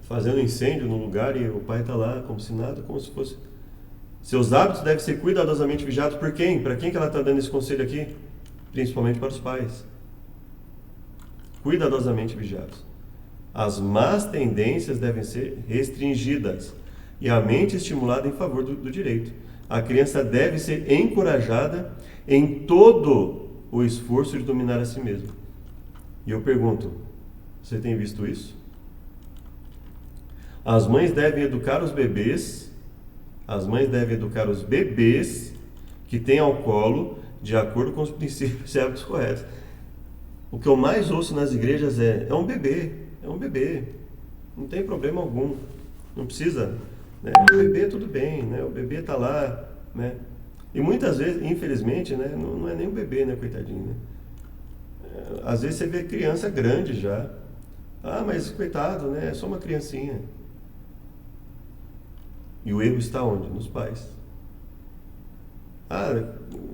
fazendo incêndio no lugar e o pai está lá como se nada, como se fosse... Seus hábitos devem ser cuidadosamente vigiados por quem? Para quem que ela está dando esse conselho aqui? Principalmente para os pais. Cuidadosamente vigiados. As más tendências devem ser restringidas e a mente estimulada em favor do direito. A criança deve ser encorajada em todo o esforço de dominar a si mesma. E eu pergunto, você tem visto isso? As mães devem educar os bebês que têm ao colo de acordo com os princípios e hábitos corretos. O que eu mais ouço nas igrejas é um bebê, não tem problema algum, não precisa, né? O bebê tudo bem, né? O bebê está lá, né? E muitas vezes, infelizmente, né? Não é nem o bebê, né? Coitadinho, né? Às vezes você vê criança grande já, mas coitado, né? É só uma criancinha. E o erro está onde? Nos pais.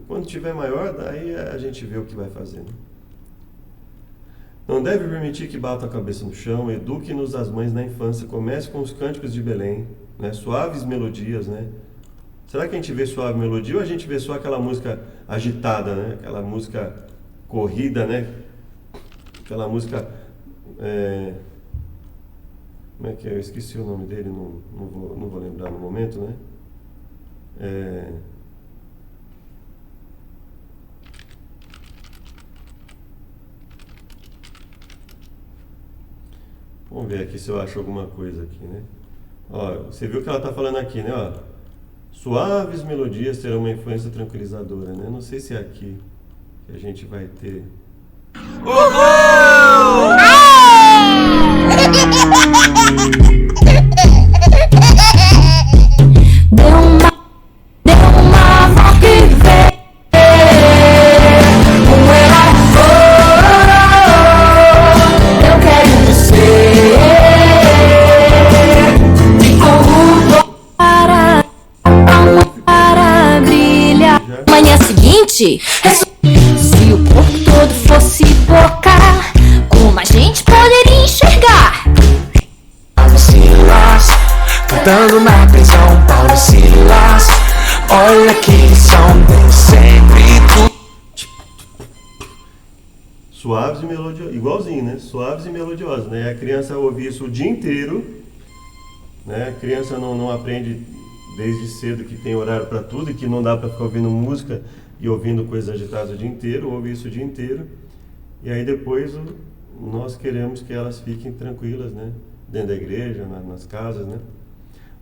Quando tiver maior, daí a gente vê o que vai fazer, né? Não deve permitir que batam a cabeça no chão. Eduque-nos as mães na infância. Comece com os cânticos de Belém, né? Suaves melodias, né? Será que a gente vê suave melodia ou a gente vê só aquela música agitada, né? Aquela música corrida, né? Aquela música... Como é que é? Eu esqueci o nome dele, não vou lembrar no momento, né? Vamos ver aqui se eu acho alguma coisa aqui, né? Você viu o que ela está falando aqui, né? Suaves melodias terão uma influência tranquilizadora, né? Não sei se é aqui que a gente vai ter... Se o corpo todo fosse boca, como a gente poderia enxergar? Estando na prisão, Paulo e Silas, olha que lição, Deus sempre tudo. Suaves e melodiosos, igualzinho, né? Suaves e melodiosos, né? A criança ouve isso o dia inteiro, né? A criança não aprende desde cedo que tem horário para tudo e que não dá para ficar ouvindo música e ouvindo coisas agitadas o dia inteiro, ouve isso o dia inteiro. E aí depois nós queremos que elas fiquem tranquilas, né? Dentro da igreja, nas casas, né?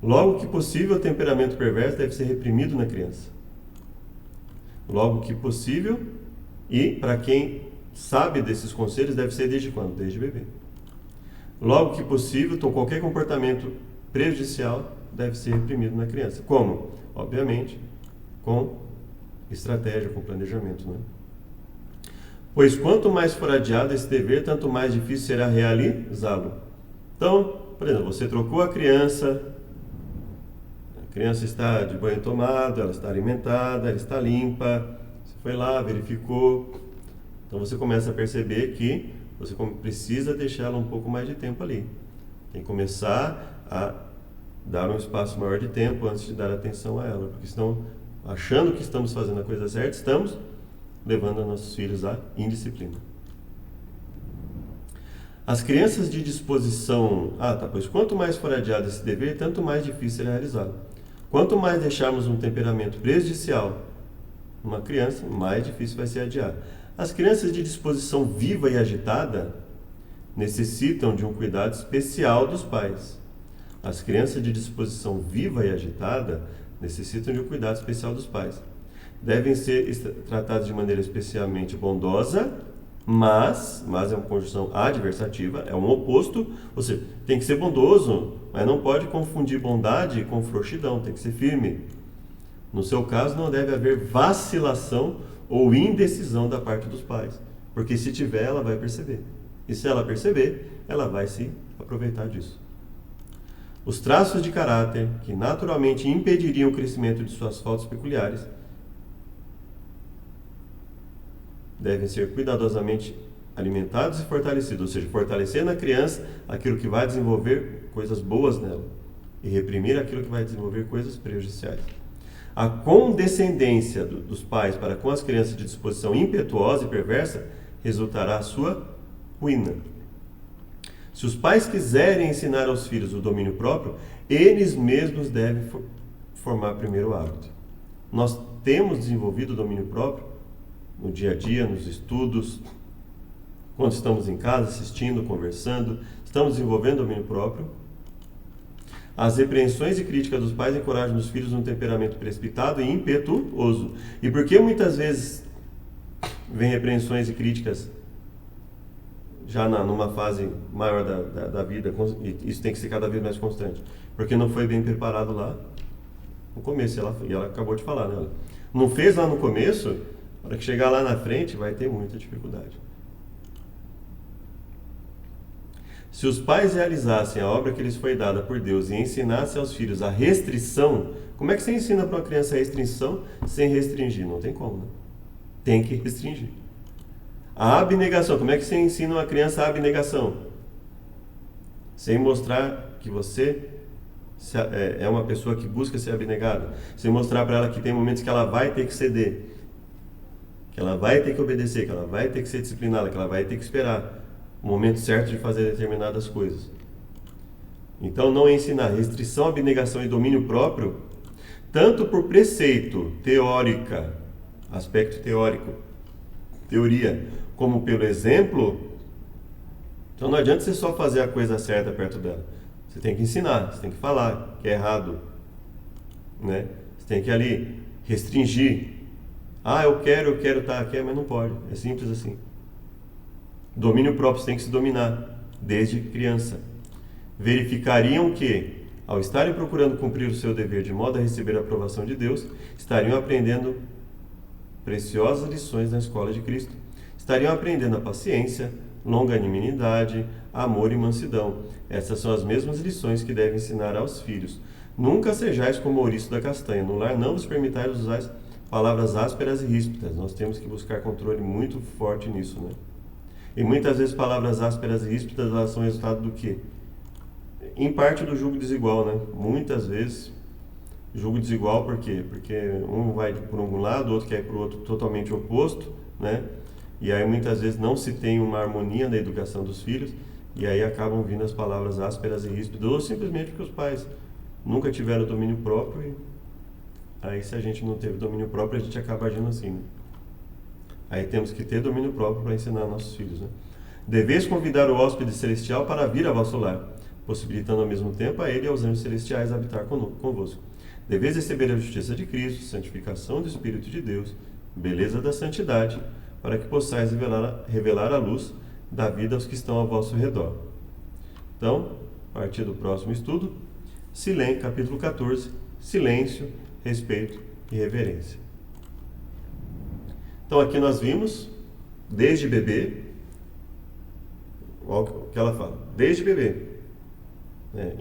Logo que possível, o temperamento perverso deve ser reprimido na criança. Logo que possível, e para quem sabe desses conselhos, deve ser desde quando? Desde bebê. Logo que possível, então qualquer comportamento prejudicial deve ser reprimido na criança. Como? Obviamente, com estratégia, com planejamento, né? Pois quanto mais for adiado esse dever, tanto mais difícil será realizá-lo. Então, por exemplo, você trocou a criança está de banho tomado, ela está alimentada, ela está limpa, você foi lá, verificou. Então você começa a perceber que você precisa deixá-la um pouco mais de tempo ali. Tem que começar a dar um espaço maior de tempo antes de dar atenção a ela, porque senão, achando que estamos fazendo a coisa certa, estamos levando nossos filhos à indisciplina. As crianças de disposição... pois quanto mais for adiado esse dever, tanto mais difícil será realizá-lo. Quanto mais deixarmos um temperamento prejudicial numa criança, mais difícil vai ser adiar. As crianças de disposição viva e agitada necessitam de um cuidado especial dos pais. As crianças de disposição viva e agitada necessitam de um cuidado especial dos pais. Devem ser tratadas de maneira especialmente bondosa, mas é uma conjunção adversativa, é um oposto, ou seja, tem que ser bondoso, mas não pode confundir bondade com frouxidão, tem que ser firme. No seu caso, não deve haver vacilação ou indecisão da parte dos pais, porque se tiver, ela vai perceber. E se ela perceber, ela vai se aproveitar disso. Os traços de caráter que naturalmente impediriam o crescimento de suas faltas peculiares devem ser cuidadosamente alimentados e fortalecidos, ou seja, fortalecer na criança aquilo que vai desenvolver coisas boas nela e reprimir aquilo que vai desenvolver coisas prejudiciais. A condescendência dos pais para com as crianças de disposição impetuosa e perversa resultará a sua ruína. Se os pais quiserem ensinar aos filhos o domínio próprio, eles mesmos devem formar primeiro o hábito. Nós temos desenvolvido o domínio próprio no dia a dia, nos estudos, quando estamos em casa, assistindo, conversando, estamos desenvolvendo o domínio próprio. As repreensões e críticas dos pais encorajam os filhos num temperamento precipitado e impetuoso. E por que muitas vezes vem repreensões e críticas já numa fase maior da vida, e isso tem que ser cada vez mais constante? Porque não foi bem preparado lá no começo, e ela acabou de falar, né? Não fez lá no começo, na hora que chegar lá na frente vai ter muita dificuldade. Se os pais realizassem a obra que lhes foi dada por Deus e ensinassem aos filhos a restrição, como é que você ensina para uma criança a restrição sem restringir? Não tem como, né? Tem que restringir. A abnegação, como é que você ensina uma criança a abnegação? Sem mostrar que você é uma pessoa que busca ser abnegada. Sem mostrar para ela que tem momentos que ela vai ter que ceder, que ela vai ter que obedecer, que ela vai ter que ser disciplinada, que ela vai ter que esperar o momento certo de fazer determinadas coisas. Então, não ensinar restrição, abnegação e domínio próprio, tanto por preceito, teórica, aspecto teórico, teoria, como pelo exemplo. Então não adianta você só fazer a coisa certa perto dela. Você tem que ensinar, você tem que falar que é errado, né? Você tem que ali restringir. Eu quero, tá, quer, mas não pode. É simples assim. Domínio próprio, você tem que se dominar desde criança. Verificariam que, ao estarem procurando cumprir o seu dever de modo a receber a aprovação de Deus, estariam aprendendo preciosas lições na escola de Cristo. Estariam aprendendo a paciência, longanimidade, amor e mansidão. Essas são as mesmas lições que devem ensinar aos filhos. Nunca sejais como o ouriço da castanha. No lar não vos permitais usar palavras ásperas e ríspidas. Nós temos que buscar controle muito forte nisso, né? E muitas vezes palavras ásperas e ríspidas, elas são resultado do quê? em parte do jugo desigual, né? Muitas vezes, jugo desigual por quê? Porque um vai por um lado, o outro quer ir para o outro totalmente oposto, né? E aí muitas vezes não se tem uma harmonia na educação dos filhos, e aí acabam vindo as palavras ásperas e ríspidas, ou simplesmente porque os pais nunca tiveram domínio próprio, e aí se a gente não teve domínio próprio, a gente acaba agindo assim, né? Aí temos que ter domínio próprio para ensinar nossos filhos, né? Deveis convidar o hóspede celestial para vir a vosso lar, possibilitando ao mesmo tempo a ele e aos anjos celestiais habitar convosco. Deveis receber a justiça de Cristo, santificação do Espírito de Deus, beleza da santidade, para que possais revelar a luz da vida aos que estão ao vosso redor. Então, a partir do próximo estudo, capítulo 14, silêncio, respeito e reverência. Então aqui nós vimos, desde bebê, olha o que ela fala, desde bebê, né?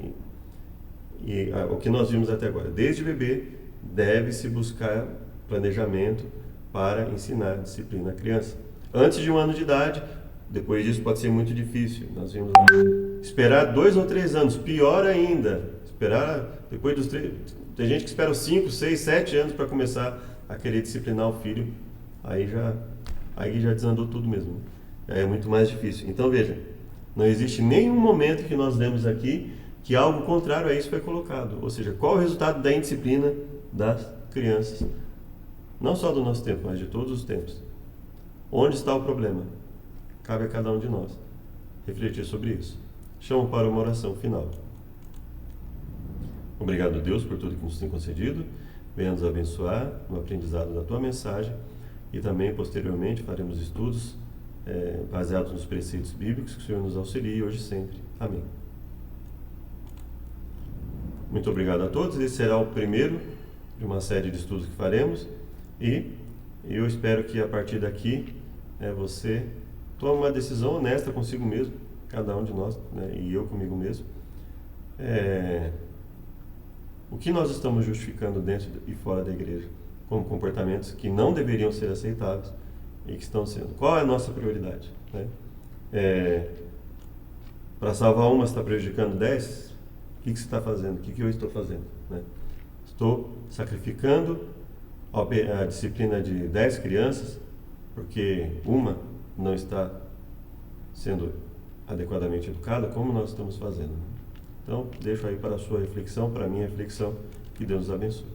O que nós vimos até agora, desde bebê, deve-se buscar planejamento para ensinar disciplina à criança. Antes de 1 ano de idade, depois disso pode ser muito difícil. Nós vimos esperar 2 ou 3 anos, pior ainda, esperar depois dos 3, tem gente que espera os 5, 6, 7 anos para começar a querer disciplinar o filho, aí já desandou tudo mesmo, aí é muito mais difícil. Então veja, não existe nenhum momento que nós demos aqui que algo contrário a isso foi colocado, ou seja, qual o resultado da indisciplina das crianças, não só do nosso tempo, mas de todos os tempos. Onde está o problema? Cabe a cada um de nós refletir sobre isso. Chamo para uma oração final. Obrigado, Deus, por tudo que nos tem concedido. Venha nos abençoar no aprendizado da Tua mensagem e também, posteriormente, faremos estudos baseados nos preceitos bíblicos, que o Senhor nos auxilie hoje e sempre. Amém. Muito obrigado a todos. Esse será o primeiro de uma série de estudos que faremos e eu espero que a partir daqui você tome uma decisão honesta consigo mesmo, cada um de nós, né, e eu comigo mesmo. O que nós estamos justificando dentro e fora da igreja como comportamentos que não deveriam ser aceitáveis e que estão sendo. Qual é a nossa prioridade? Né? Para salvar uma, você está prejudicando 10? O que você está fazendo? O que eu estou fazendo? Né? Estou sacrificando a disciplina de 10 crianças porque uma não está sendo adequadamente educada, como nós estamos fazendo. Então, deixo aí para a sua reflexão, para a minha reflexão, que Deus nos abençoe.